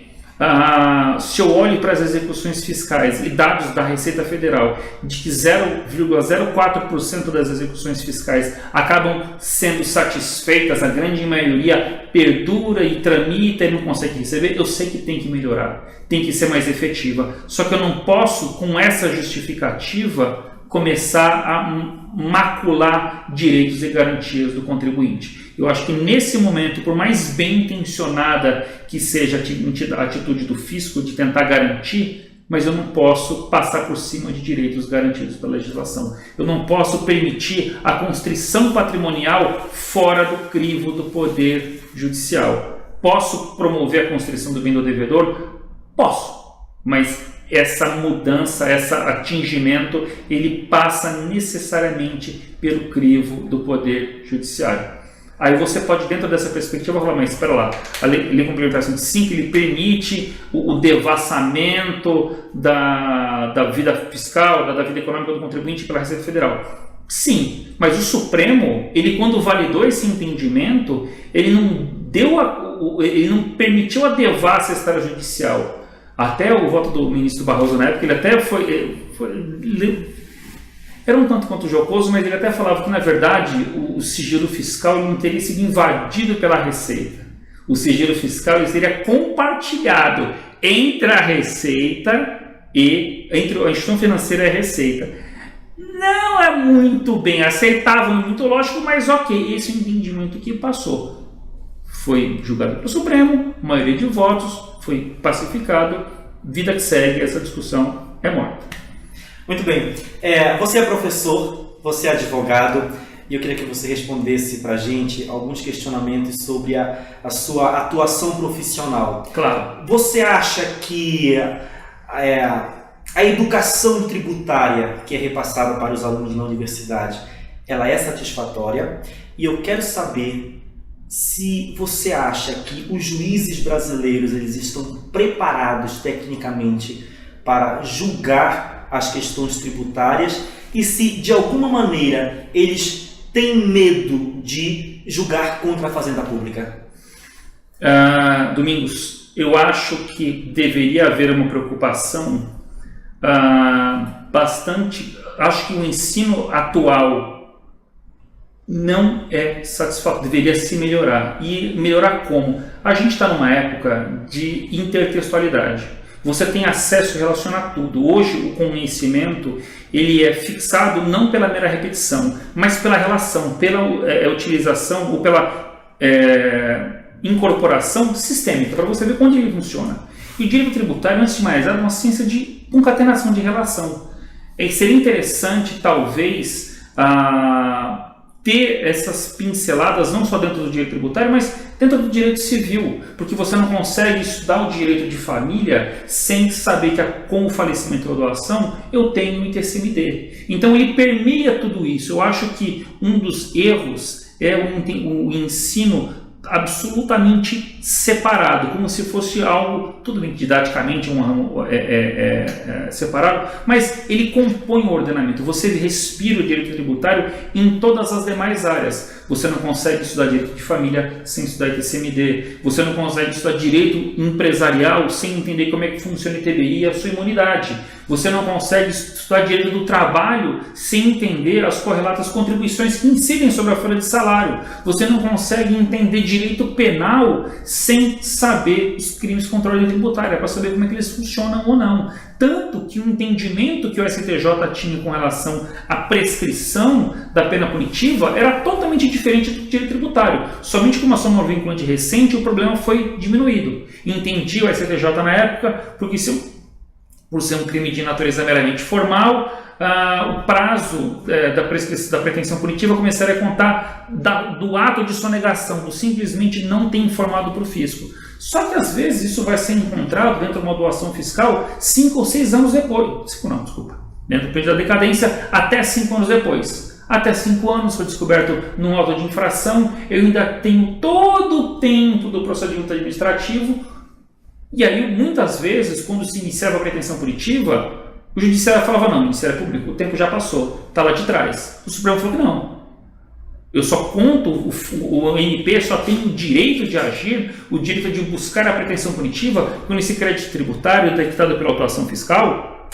Se eu olho para as execuções fiscais e dados da Receita Federal de que 0,04% das execuções fiscais acabam sendo satisfeitas, a grande maioria perdura e tramita e não consegue receber, eu sei que tem que melhorar, tem que ser mais efetiva. Só que eu não posso, com essa justificativa, começar a macular direitos e garantias do contribuinte. Eu acho que nesse momento, por mais bem intencionada que seja a atitude do fisco de tentar garantir, mas eu não posso passar por cima de direitos garantidos pela legislação. Eu não posso permitir a constrição patrimonial fora do crivo do poder judicial. Posso promover a constrição do bem do devedor? Posso, mas essa mudança, esse atingimento, ele passa necessariamente pelo crivo do Poder Judiciário. Aí você pode, dentro dessa perspectiva, falar, mas espera lá, a Lei Complementar 105, ele permite o devassamento da vida fiscal, da vida econômica do contribuinte pela Receita Federal. Sim, mas o Supremo, ele quando validou esse entendimento, ele não permitiu a devassa extrajudicial. Até o voto do ministro Barroso na época, ele até era um tanto quanto jocoso, mas ele até falava que, na verdade, o sigilo fiscal não teria sido invadido pela Receita. O sigilo fiscal seria compartilhado entre a Receita entre a instituição financeira e a Receita. Não é muito bem aceitável, muito lógico, mas ok, esse entendimento que passou. Foi julgado pelo Supremo, maioria de votos, foi pacificado, vida que segue, essa discussão é morta. Muito bem. Você é professor, você é advogado, e eu queria que você respondesse para a gente alguns questionamentos sobre a sua atuação profissional. Claro. Você acha que a educação tributária que é repassada para os alunos na universidade, ela é satisfatória? E eu quero saber se você acha que os juízes brasileiros eles estão preparados tecnicamente para julgar as questões tributárias e se, de alguma maneira, eles têm medo de julgar contra a fazenda pública. Domingos, eu acho que deveria haver uma preocupação bastante... Acho que o ensino atual não é satisfatório, deveria se melhorar. E melhorar como? A gente está numa época de intertextualidade. Você tem acesso a relacionar tudo. Hoje o conhecimento ele é fixado não pela mera repetição, mas pela relação, pela utilização ou pela incorporação sistêmica, para você ver como ele funciona. E o direito tributário, antes de mais nada, é uma ciência de concatenação de relação. Seria interessante, talvez, ter essas pinceladas não só dentro do direito tributário, mas dentro do direito civil, porque você não consegue estudar o direito de família sem saber que com o falecimento ou doação eu tenho o ITCMD. Então ele permeia tudo isso. Eu acho que um dos erros é o ensino absolutamente separado, como se fosse algo, tudo bem, didaticamente um ramo separado, mas ele compõe o ordenamento. Você respira o direito tributário em todas as demais áreas. Você não consegue estudar direito de família sem estudar ITCMD, você não consegue estudar direito empresarial sem entender como é que funciona o ITBI e a sua imunidade. Você não consegue estudar direito do trabalho sem entender as correlatas contribuições que incidem sobre a folha de salário. Você não consegue entender direito penal sem saber os crimes contra a ordem tributária, para saber como é que eles funcionam ou não. Tanto que o entendimento que o STJ tinha com relação à prescrição da pena punitiva era totalmente diferente do direito tributário. Somente com uma ação vinculante recente o problema foi diminuído. Entendi o STJ na época, porque por ser um crime de natureza meramente formal, o prazo da pretensão punitiva começaria a contar do ato de sonegação, do simplesmente não ter informado para o fisco. Só que às vezes isso vai ser encontrado dentro de uma doação fiscal 5 ou 6 anos depois. Dentro do período da decadência, até 5 anos depois. Até 5 anos foi descoberto num auto de infração, eu ainda tenho todo o tempo do procedimento administrativo. E aí, muitas vezes, quando se iniciava a pretensão punitiva, o judiciário falava, não, o Ministério Público, o tempo já passou, está lá de trás. O Supremo falou que não. Eu só conto, o MP só tem o direito de agir, o direito de buscar a pretensão punitiva, quando esse crédito tributário dictado pela autuação fiscal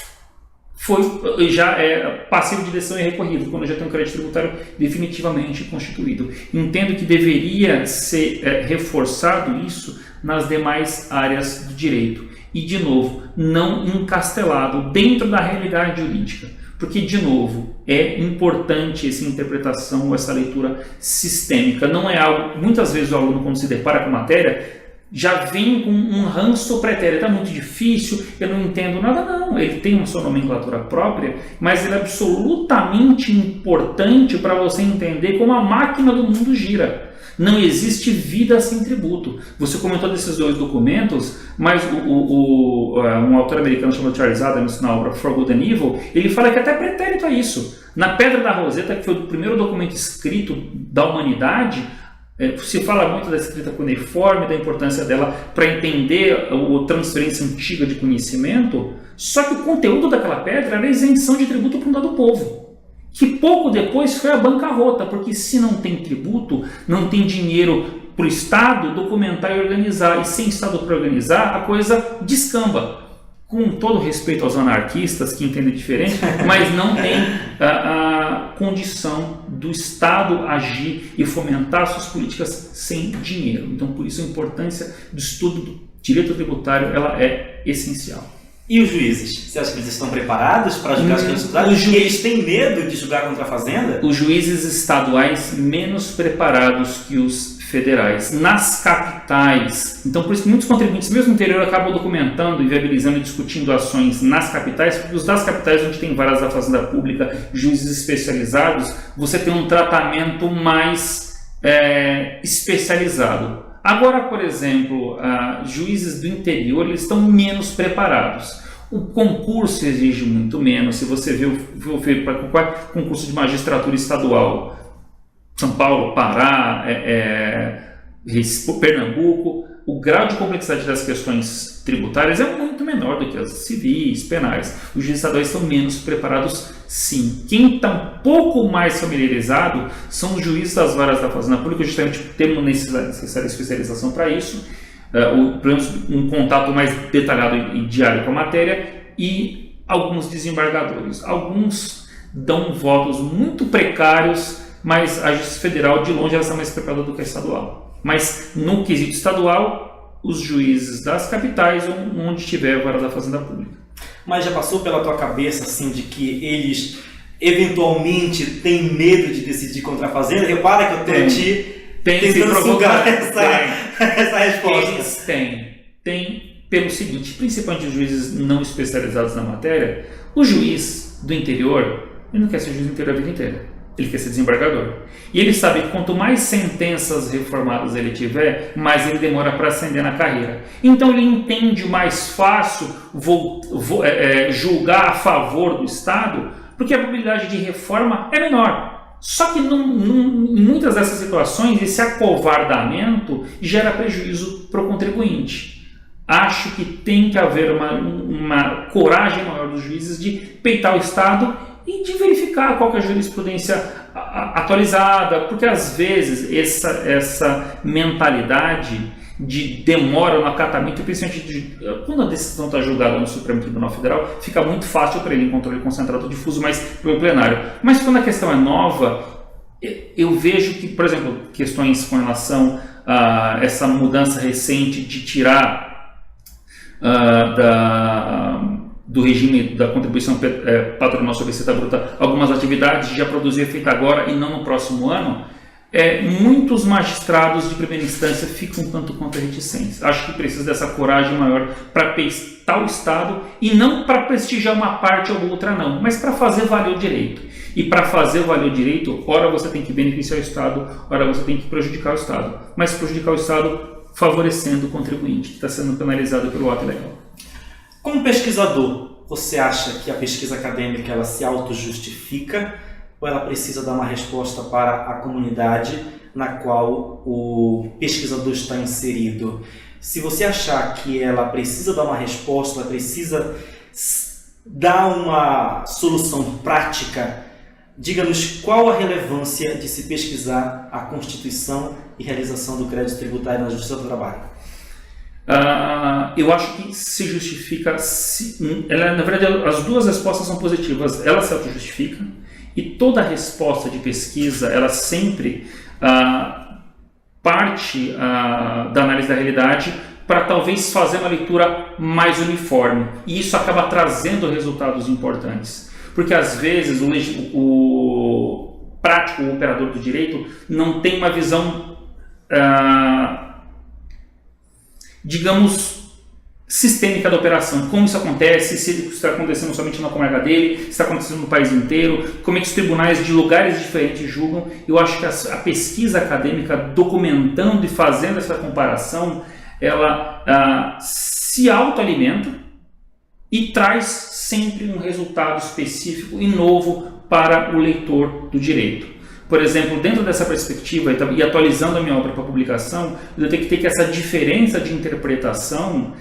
já é passivo de decisão e recorrido, quando já tem um crédito tributário definitivamente constituído. Entendo que deveria ser reforçado isso nas demais áreas do direito. E, de novo, não encastelado dentro da realidade jurídica. Porque, de novo, é importante essa interpretação, essa leitura sistêmica. Não é algo... Muitas vezes o aluno, quando se depara com a matéria, já vem com um ranço pretérito. Está muito difícil, eu não entendo nada. Não, ele tem uma sua nomenclatura própria, mas ele é absolutamente importante para você entender como a máquina do mundo gira. Não existe vida sem tributo. Você comentou desses 2 documentos, mas um autor americano chamado Charles Adams, na obra For Good and Evil, ele fala que até pretérito é isso. Na Pedra da Roseta, que foi o primeiro documento escrito da humanidade, se fala muito da escrita cuneiforme, da importância dela para entender a transferência antiga de conhecimento, só que o conteúdo daquela pedra era a isenção de tributo para um dado povo. Que pouco depois foi a bancarrota, porque se não tem tributo, não tem dinheiro para o Estado documentar e organizar, e sem Estado para organizar, a coisa descamba. Com todo respeito aos anarquistas que entendem diferente, mas não tem a condição do Estado agir e fomentar suas políticas sem dinheiro. Então, por isso a importância do estudo do direito tributário ela é essencial. E os juízes? Você acha que eles estão preparados para julgar as questões? Eles têm medo de julgar contra a fazenda? Os juízes estaduais menos preparados que os federais. Nas capitais, então por isso que muitos contribuintes, mesmo no interior, acabam documentando, viabilizando e discutindo ações nas capitais, porque os das capitais, onde tem varas da Fazenda Pública, juízes especializados, você tem um tratamento mais especializado. Agora, por exemplo, juízes do interior, eles estão menos preparados. O concurso exige muito menos. Se você vê para concurso de magistratura estadual, São Paulo, Pará, Pernambuco, o grau de complexidade das questões tributárias é muito menor do que as civis, penais. Os juízes estaduais estão menos preparados, sim. Quem está um pouco mais familiarizado são os juízes das varas da Fazenda Pública, justamente tendo necessária especialização para isso, um contato mais detalhado e diário com a matéria, e alguns desembargadores. Alguns dão votos muito precários, mas a Justiça Federal, de longe, ela está mais preparada do que a estadual. Mas no quesito estadual, os juízes das capitais, onde tiver a vara da Fazenda Pública. Mas já passou pela tua cabeça, assim, de que eles eventualmente têm medo de decidir contra a Fazenda? Repara que eu estou tentando sugar essa resposta. Eles têm pelo seguinte, principalmente os juízes não especializados na matéria. O juiz do interior, ele não quer ser juiz do interior a vida inteira, ele quer ser desembargador. E ele sabe que quanto mais sentenças reformadas ele tiver, mais ele demora para ascender na carreira. Então ele entende mais fácil julgar a favor do Estado, porque a probabilidade de reforma é menor. Só que em muitas dessas situações, esse acovardamento gera prejuízo para o contribuinte. Acho que tem que haver uma coragem maior dos juízes de peitar o Estado e de verificar qual que é a jurisprudência atualizada, porque às vezes essa mentalidade de demora no acatamento, principalmente quando a decisão está julgada no Supremo Tribunal Federal, fica muito fácil para ele em controle concentrado difuso, mais pelo plenário. Mas quando a questão é nova, eu vejo que, por exemplo, questões com relação a essa mudança recente de tirar do regime da contribuição patronal sobre a receita bruta algumas atividades de já produzir efeito agora e não no próximo ano, muitos magistrados de primeira instância ficam um tanto quanto reticentes. Acho que precisa dessa coragem maior para peitar o Estado e não para prestigiar uma parte ou outra, não, mas para fazer valer o direito. E para fazer valer o direito, ora você tem que beneficiar o Estado, ora você tem que prejudicar o Estado. Mas prejudicar o Estado favorecendo o contribuinte, que está sendo penalizado pelo ato legal. Como pesquisador, você acha que a pesquisa acadêmica ela se auto-justifica ou ela precisa dar uma resposta para a comunidade na qual o pesquisador está inserido? Se você achar que ela precisa dar uma resposta, ela precisa dar uma solução prática, diga-nos qual a relevância de se pesquisar a Constituição e realização do crédito tributário na Justiça do Trabalho. Eu acho que se justifica, na verdade as duas respostas são positivas, ela se auto-justifica e toda resposta de pesquisa, ela sempre parte da análise da realidade para talvez fazer uma leitura mais uniforme, e isso acaba trazendo resultados importantes, porque às vezes o prático, o operador do direito não tem uma visão digamos, sistêmica da operação. Como isso acontece, se isso está acontecendo somente na comarca dele, se está acontecendo no país inteiro, como é que os tribunais de lugares diferentes julgam. Eu acho que a pesquisa acadêmica, documentando e fazendo essa comparação, ela se autoalimenta e traz sempre um resultado específico e novo para o leitor do direito. Por exemplo, dentro dessa perspectiva e atualizando a minha obra para publicação, eu tenho que ter que essa diferença de interpretação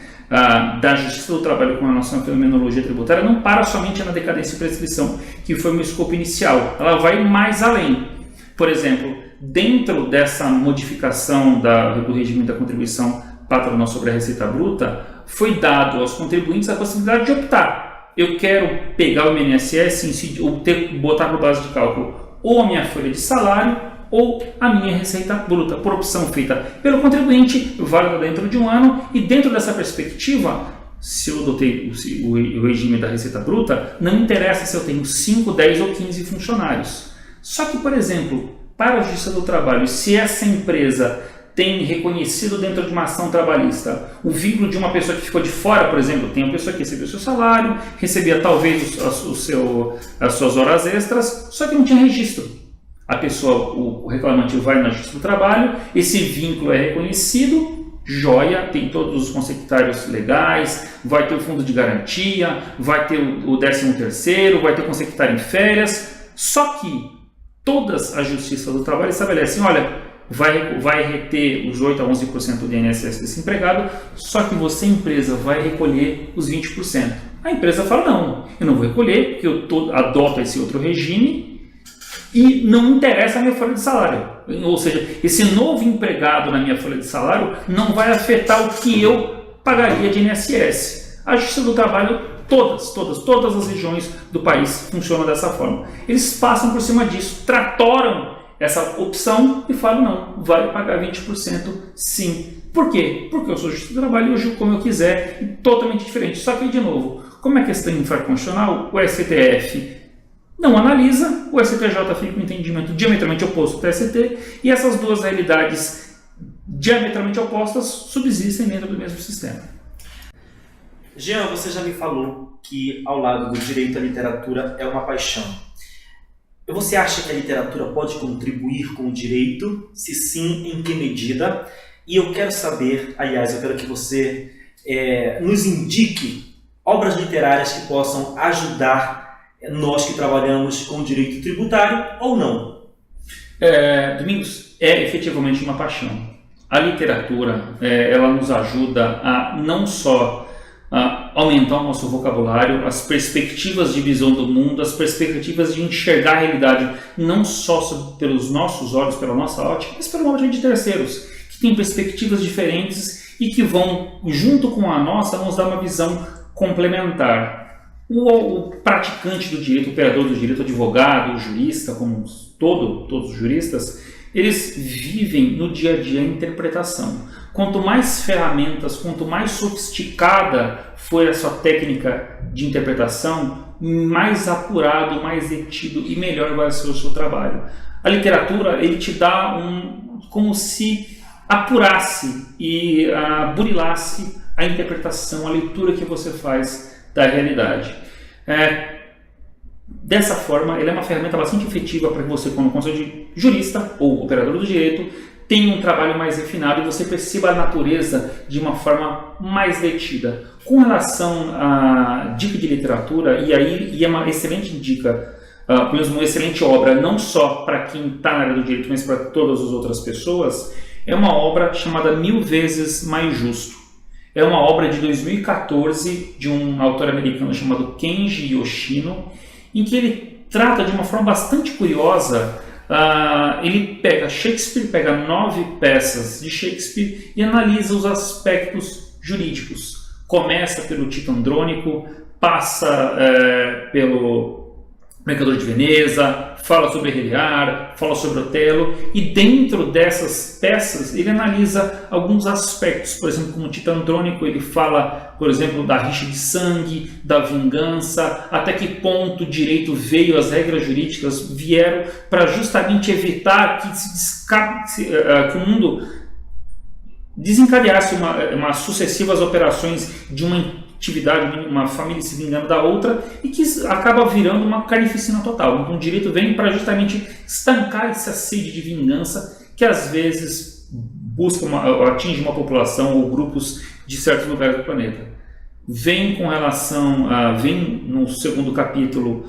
da Justiça do Trabalho com relação à fenomenologia tributária não para somente na decadência e prescrição, que foi o meu escopo inicial. Ela vai mais além. Por exemplo, dentro dessa modificação do regime da contribuição patronal sobre a receita bruta, foi dado aos contribuintes a possibilidade de optar. Eu quero pegar o INSS ou botar para base de cálculo ou a minha folha de salário ou a minha receita bruta, por opção feita pelo contribuinte, válida dentro de um ano, e dentro dessa perspectiva, se eu adotei o regime da receita bruta, não interessa se eu tenho 5, 10 ou 15 funcionários. Só que, por exemplo, para a Justiça do Trabalho, se essa empresa tem reconhecido dentro de uma ação trabalhista o vínculo de uma pessoa que ficou de fora, por exemplo, tem uma pessoa que recebeu o seu salário, recebia talvez as suas horas extras, só que não tinha registro. A pessoa, o reclamante vai na Justiça do Trabalho, esse vínculo é reconhecido, joia, tem todos os consectários legais, vai ter o fundo de garantia, vai ter o 13º, vai ter o consectário em férias, só que todas as Justiças do Trabalho estabelecem, olha, vai reter os 8 a 11% do INSS desse empregado, só que você, empresa, vai recolher os 20%. A empresa fala, não, eu não vou recolher, porque eu adoto esse outro regime e não interessa a minha folha de salário. Ou seja, esse novo empregado na minha folha de salário não vai afetar o que eu pagaria de INSS. A Justiça do Trabalho, todas as regiões do país funcionam dessa forma. Eles passam por cima disso, tratoram essa opção e falam, não, vai pagar 20% sim. Por quê? Porque eu sou Justiça do Trabalho e eu julgo como eu quiser, totalmente diferente. Só que, de novo, como é questão infraconstitucional, o STF não analisa, o STJ fica com um entendimento diametralmente oposto do TST e essas duas realidades diametralmente opostas subsistem dentro do mesmo sistema. Jean, você já me falou que ao lado do direito à literatura é uma paixão. Você acha que a literatura pode contribuir com o direito? Se sim, em que medida? E eu quero saber, aliás, eu quero que você nos indique obras literárias que possam ajudar nós que trabalhamos com direito tributário ou não. Domingos, é efetivamente uma paixão. A literatura, ela nos ajuda a não só aumentar o nosso vocabulário, as perspectivas de visão do mundo, as perspectivas de enxergar a realidade, não só pelos nossos olhos, pela nossa ótica, mas pela ótica de terceiros, que têm perspectivas diferentes e que vão, junto com a nossa, nos dar uma visão complementar. O praticante do direito, o operador do direito, o advogado, o jurista, como todos os juristas, eles vivem no dia a dia a interpretação. Quanto mais ferramentas, quanto mais sofisticada for a sua técnica de interpretação, mais apurado, mais detido e melhor vai ser o seu trabalho. A literatura, ele te dá como se apurasse e burilasse a interpretação, a leitura que você faz da realidade. Dessa forma, ele é uma ferramenta bastante efetiva para que você, como jurista ou operador do direito, tenha um trabalho mais refinado e você perceba a natureza de uma forma mais detida. Com relação à dica de literatura, e é uma excelente dica, pelo menos uma excelente obra, não só para quem está na área do direito, mas para todas as outras pessoas, é uma obra chamada 1000 Vezes Mais Justo. É uma obra de 2014 de um autor americano chamado Kenji Yoshino, em que ele trata de uma forma bastante curiosa. Ele pega Shakespeare, pega 9 peças de Shakespeare e analisa os aspectos jurídicos. Começa pelo Tito Andrônico, passa pelo Mercador de Veneza, fala sobre Reliar, fala sobre Otelo, e dentro dessas peças ele analisa alguns aspectos. Por exemplo, como Tito Andrônico, ele fala, por exemplo, da rixa de sangue, da vingança, até que ponto o direito veio, as regras jurídicas vieram para justamente evitar que o mundo desencadeasse umas sucessivas operações de uma atividade, uma família se vingando da outra e que acaba virando uma carnificina total. Então o direito vem para justamente estancar essa sede de vingança que às vezes atinge uma população ou grupos de certos lugares do planeta. Vem no segundo capítulo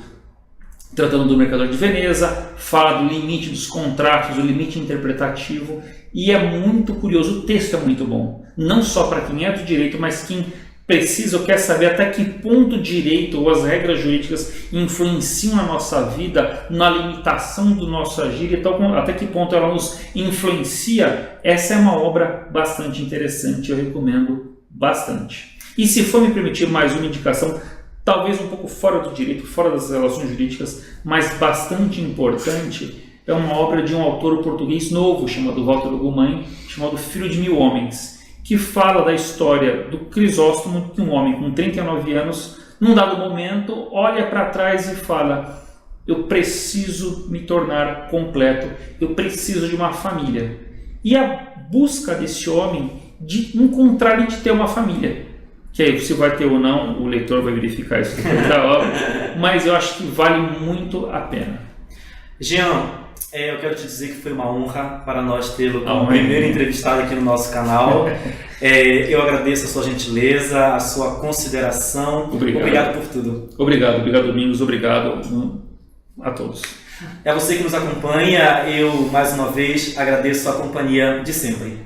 tratando do Mercador de Veneza, fala do limite dos contratos, do limite interpretativo, e é muito curioso, o texto é muito bom, não só para quem é do direito, mas quem precisa ou quer saber até que ponto o direito ou as regras jurídicas influenciam a nossa vida, na limitação do nosso agir e até que ponto ela nos influencia. Essa é uma obra bastante interessante, eu recomendo bastante. E se for me permitir mais uma indicação, talvez um pouco fora do direito, fora das relações jurídicas, mas bastante importante, é uma obra de um autor português novo, chamado Walter Ugumãe, chamado Filho de Mil Homens, que fala da história do Crisóstomo, que um homem com 39 anos, num dado momento, olha para trás e fala: eu preciso me tornar completo, eu preciso de uma família. E a busca desse homem de encontrar e de ter uma família. Que aí se vai ter ou não, o leitor vai verificar isso depois da obra, mas eu acho que vale muito a pena. Jean, eu quero te dizer que foi uma honra para nós tê-lo como primeiro entrevistado aqui no nosso canal. Eu agradeço a sua gentileza, a sua consideração. Obrigado por tudo. Obrigado, Domingos. Obrigado a todos. É você que nos acompanha. Eu, mais uma vez, agradeço a companhia de sempre.